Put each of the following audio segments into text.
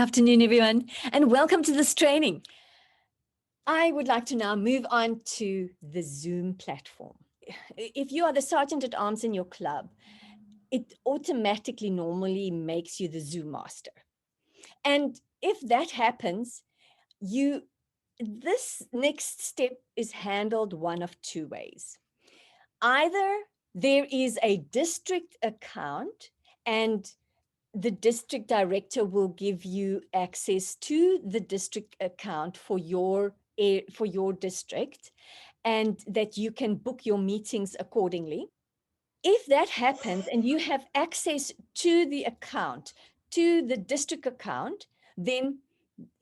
afternoon, everyone, and welcome to this training. I would like to now move on to the Zoom platform. If you are the sergeant at arms in your club, it automatically normally makes you the Zoom master. And if that happens, this next step is handled one of two ways. Either there is a district account and the district director will give you access to the district account for your district, and that you can book your meetings accordingly. If that happens and you have access to the account, to the district account, then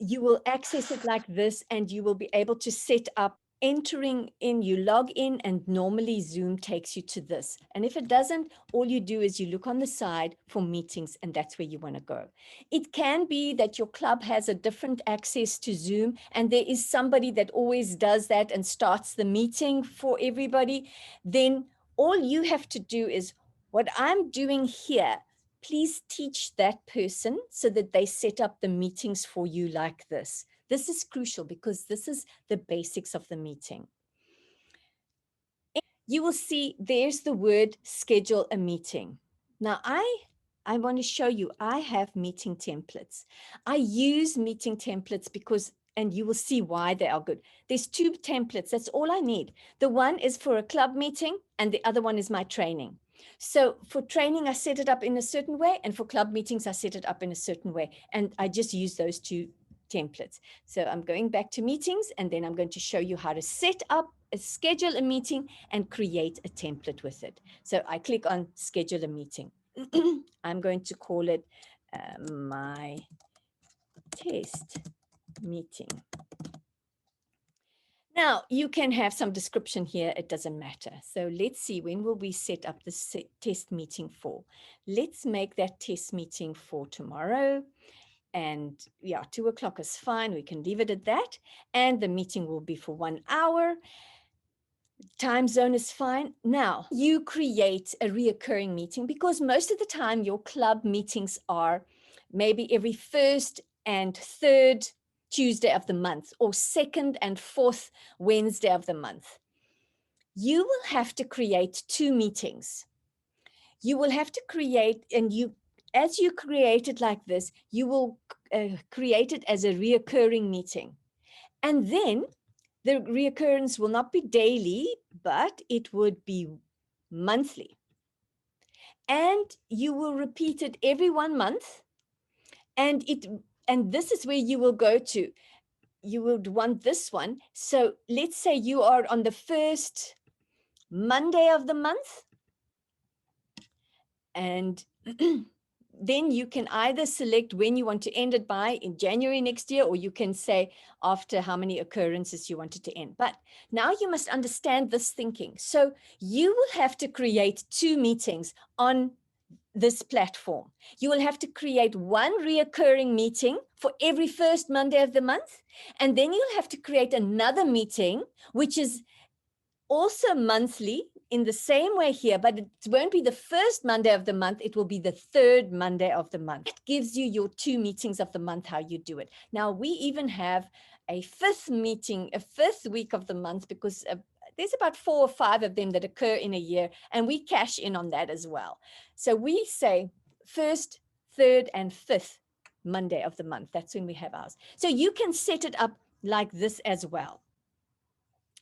you will access it like this, and you will be able to set up entering in, you log in, and normally Zoom takes you to this. And if it doesn't, all you do is you look on the side for meetings, and that's where you want to go. It can be that your club has a different access to Zoom, and there is somebody that always does that and starts the meeting for everybody. Then all you have to do is what I'm doing here. Please teach that person so that they set up the meetings for you like this. This is crucial because this is the basics of the meeting. You will see there's the word schedule a meeting. Now I want to show you, I have meeting templates. I use meeting templates because, and you will see why they are good. There's two templates, that's all I need. The one is for a club meeting and the other one is my training. So for training, I set it up in a certain way, and for club meetings, I set it up in a certain way. And I just use those two templates. So I'm going back to meetings, and then I'm going to show you how to set up, schedule a meeting and create a template with it. So I click on schedule a meeting. I'm going to call it my test meeting. Now, you can have some description here. It doesn't matter. So let's see, when will we set up this test meeting for? Let's make that test meeting for tomorrow. And yeah, 2 o'clock is fine. We can leave it at that. And the meeting will be for 1 hour. Time zone is fine. Now, you create a reoccurring meeting because most of the time your club meetings are maybe every first and third Tuesday of the month, or second and fourth Wednesday of the month. You will have to create 2 meetings. You will have to create, and as you create it like this, you will create it as a reoccurring meeting. And then the reoccurrence will not be daily, but it would be monthly. And you will repeat it every 1 month. And this is where you will go to. You would want this one. So let's say you are on the first Monday of the month. And then you can either select when you want to end it by in January next year, or you can say after how many occurrences you want it to end. But now you must understand this thinking. So you will have to create 2 meetings on this platform. You will have to create 1 reoccurring meeting for every first Monday of the month. And then you'll have to create another meeting, which is also monthly in the same way here, but it won't be the first Monday of the month. It will be the third Monday of the month. It gives you your 2 meetings of the month, how you do it. Now, we even have a 5th meeting, a 5th week of the month, because there's about 4 or 5 of them that occur in a year, and we cash in on that as well. So we say first, third, and 5th Monday of the month. That's when we have ours. So you can set it up like this as well.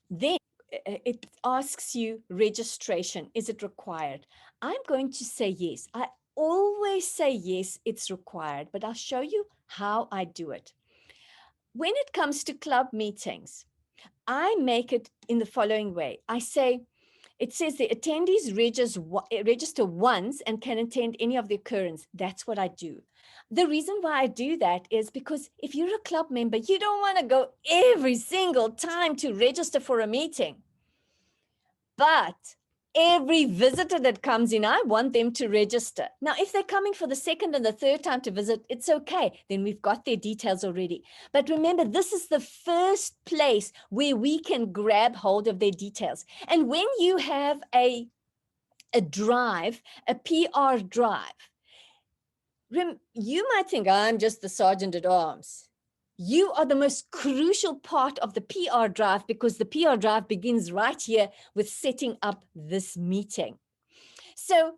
Then it asks you registration. Is it required? I'm going to say yes. I always say yes, it's required, but I'll show you how I do it. When it comes to club meetings, I make it in the following way. I say, it says the attendees register once and can attend any of the occurrence. That's what I do. The reason why I do that is because if you're a club member, you don't want to go every single time to register for a meeting. But every visitor that comes in, I want them to register. Now, if they're coming for the second and the third time to visit, it's okay. Then we've got their details already. But remember, this is the first place where we can grab hold of their details. And when you have a drive, a PR drive, You might think I'm just the sergeant at arms. You are the most crucial part of the PR drive, because the PR drive begins right here with setting up this meeting. So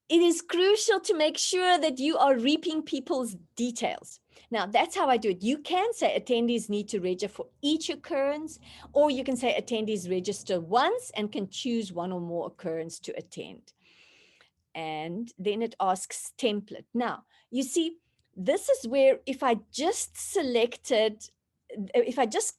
it is crucial to make sure that you are reaping people's details. Now, that's how I do it. You can say attendees need to register for each occurrence, or you can say attendees register once and can choose one or more occurrence to attend. And then it asks template. Now, you see, this is where if I just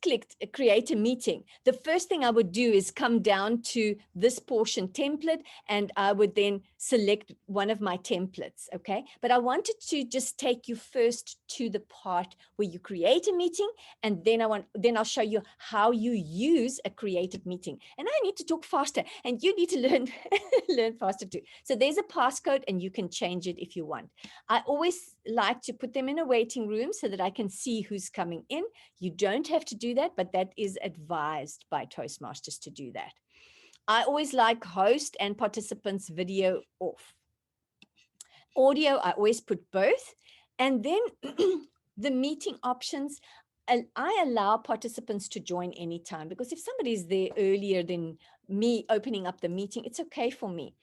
clicked create a meeting, the first thing I would do is come down to this portion template, and I would then select one of my templates, okay? But I wanted to just take you first to the part where you create a meeting, and then I'll show you how you use a created meeting. And I need to talk faster, and you need to learn faster too. So there's a passcode, and you can change it if you want. I always like to put them in a waiting room so that I can see who's coming in. You don't have to do that, but that is advised by Toastmasters to do that. I always like host and participants video off. Audio, I always put both. And then the meeting options, I allow participants to join anytime, because if somebody's there earlier than me opening up the meeting, it's okay for me.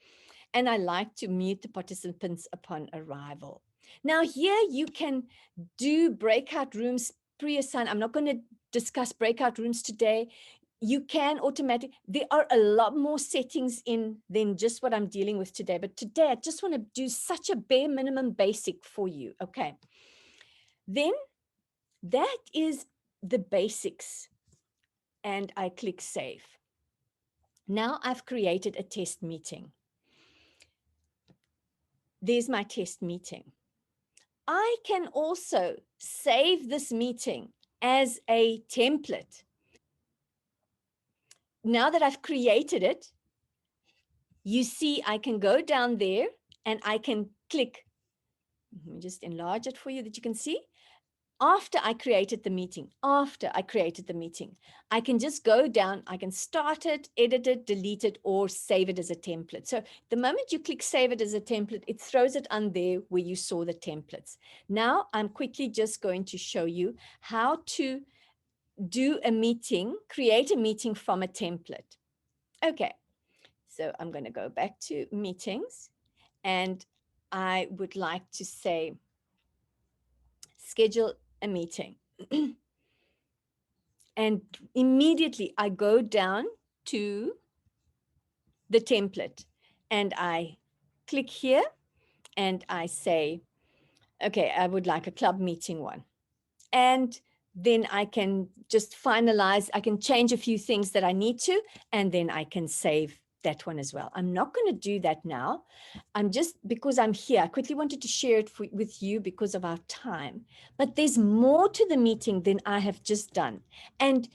And I like to mute the participants upon arrival. Now here you can do breakout rooms pre-assigned. I'm not going to discuss breakout rooms today. You can there are a lot more settings in than just what I'm dealing with today. But today I just want to do such a bare minimum basic for you. Okay. Then that is the basics. And I click save. Now I've created a test meeting. There's my test meeting. I can also save this meeting as a template. Now that I've created it, you see I can go down there and I can click. Let me just enlarge it for you that you can see. After I created the meeting, I can just go down, I can start it, edit it, delete it, or save it as a template. So the moment you click save it as a template, it throws it on there where you saw the templates. Now I'm quickly just going to show you how to do a meeting, create a meeting from a template. Okay, so I'm going to go back to meetings, and I would like to say, schedule a meeting. And immediately I go down to the template and I click here and I say, okay, I would like a club meeting one. And then I can just finalize, I can change a few things that I need to, and then I can save that one as well. I'm not going to do that now. Because I'm here, I quickly wanted to share it with you because of our time. But there's more to the meeting than I have just done. And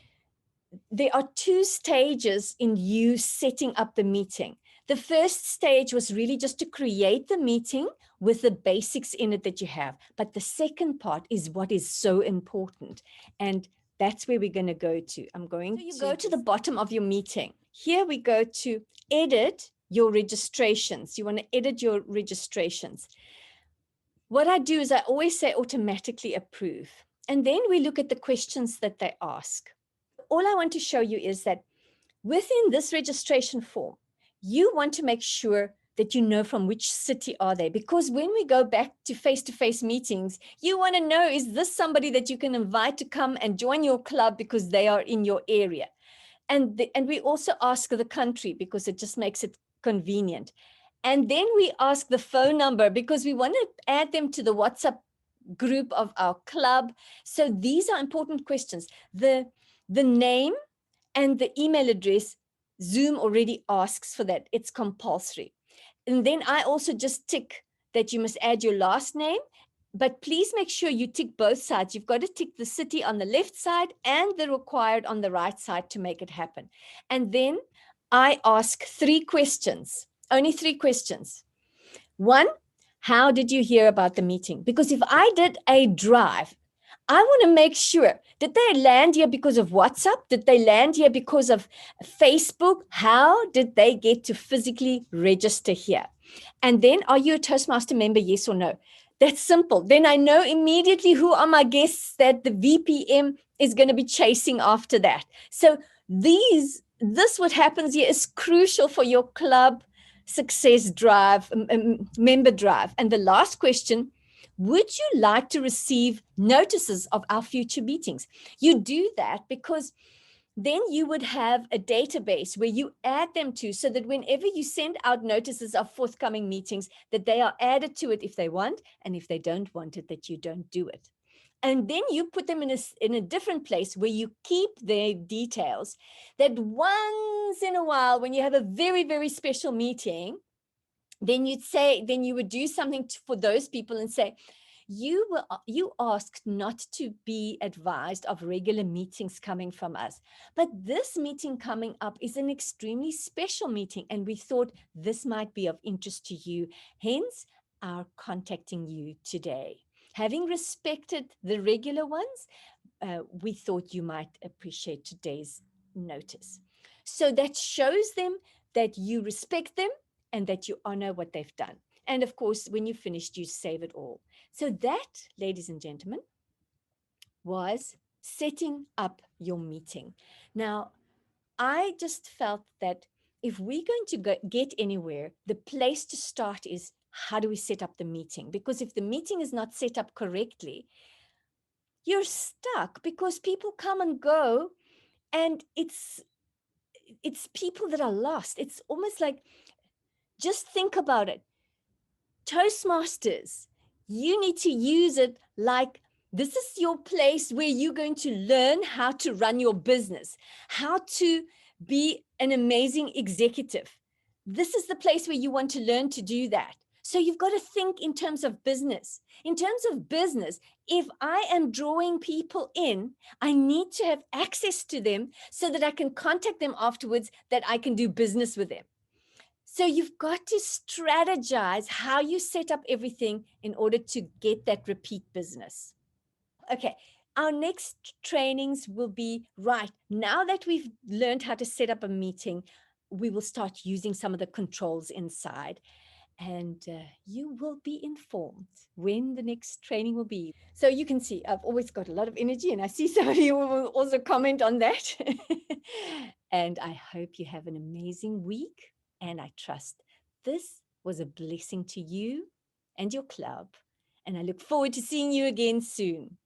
there are two stages in you setting up the meeting. The first stage was really just to create the meeting with the basics in it that you have. But the second part is what is so important. And that's where we're going to go to. You go to the bottom of your meeting. Here we go to edit your registrations. You want to edit your registrations. What I do is I always say automatically approve. And then we look at the questions that they ask. All I want to show you is that within this registration form, you want to make sure that you know from which city are they, because when we go back to face-to-face meetings, you want to know, is this somebody that you can invite to come and join your club because they are in your area? And we also ask the country because it just makes it convenient. And then we ask the phone number because we want to add them to the WhatsApp group of our club. So these are important questions. The name and the email address, Zoom already asks for that. It's compulsory. And then I also just tick that you must add your last name, but please make sure you tick both sides. You've got to tick the city on the left side and the required on the right side to make it happen. And then I ask 3 questions, only 3 questions. 1, how did you hear about the meeting? Because if I did a drive, I want to make sure, did they land here because of WhatsApp? Did they land here because of Facebook? How did they get to physically register here? And then, are you a Toastmaster member? Yes or no? That's simple. Then I know immediately who are my guests that the VPM is going to be chasing after that. So this what happens here is crucial for your club success drive, member drive. And the last question, would you like to receive notices of our future meetings? You do that because then you would have a database where you add them to, so that whenever you send out notices of forthcoming meetings, that they are added to it if they want, and if they don't want it, that you don't do it. And then you put them in a different place where you keep their details, that once in a while, when you have a very, very special meeting, then you would do something for those people and say, you asked not to be advised of regular meetings coming from us, but this meeting coming up is an extremely special meeting, and we thought this might be of interest to you, hence our contacting you today. Having respected the regular ones, we thought you might appreciate today's notice. So that shows them that you respect them and that you honor what they've done. And of course, when you finished, you save it all. So that, ladies and gentlemen, was setting up your meeting. Now, I just felt that if we're going to get anywhere, the place to start is, how do we set up the meeting? Because if the meeting is not set up correctly, you're stuck, because people come and go, and it's people that are lost. It's almost like, just think about it. Toastmasters, you need to use it like this is your place where you're going to learn how to run your business, how to be an amazing executive. This is the place where you want to learn to do that. So you've got to think in terms of business. In terms of business, if I am drawing people in, I need to have access to them so that I can contact them afterwards, that I can do business with them. So you've got to strategize how you set up everything in order to get that repeat business. Okay, our next trainings will be, right, now that we've learned how to set up a meeting, we will start using some of the controls inside. And you will be informed when the next training will be. So you can see, I've always got a lot of energy, and I see somebody who will also comment on that. And I hope you have an amazing week. And I trust this was a blessing to you and your club. And I look forward to seeing you again soon.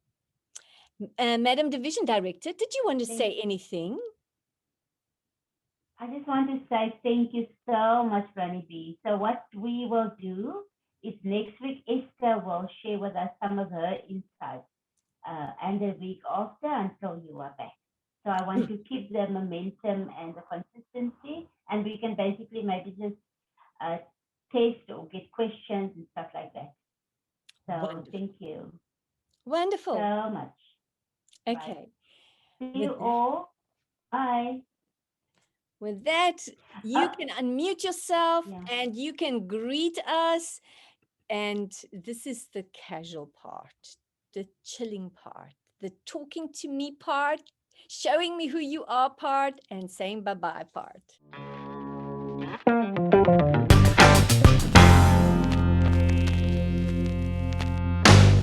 Madam Division Director, did you want to say anything? I just want to say thank you so much, Ronnie B. So what we will do is next week, Esther will share with us some of her insights, and the week after until you are back. So I want to keep the momentum and the consistency, and we can basically maybe just test or get questions and stuff like that. So Wonderful. thank you Wonderful. so much. Okay. Bye. See you all. Bye. With that, you can unmute yourself and you can greet us. And this is the casual part, the chilling part, the talking to me part, showing me who you are part, and saying bye-bye part.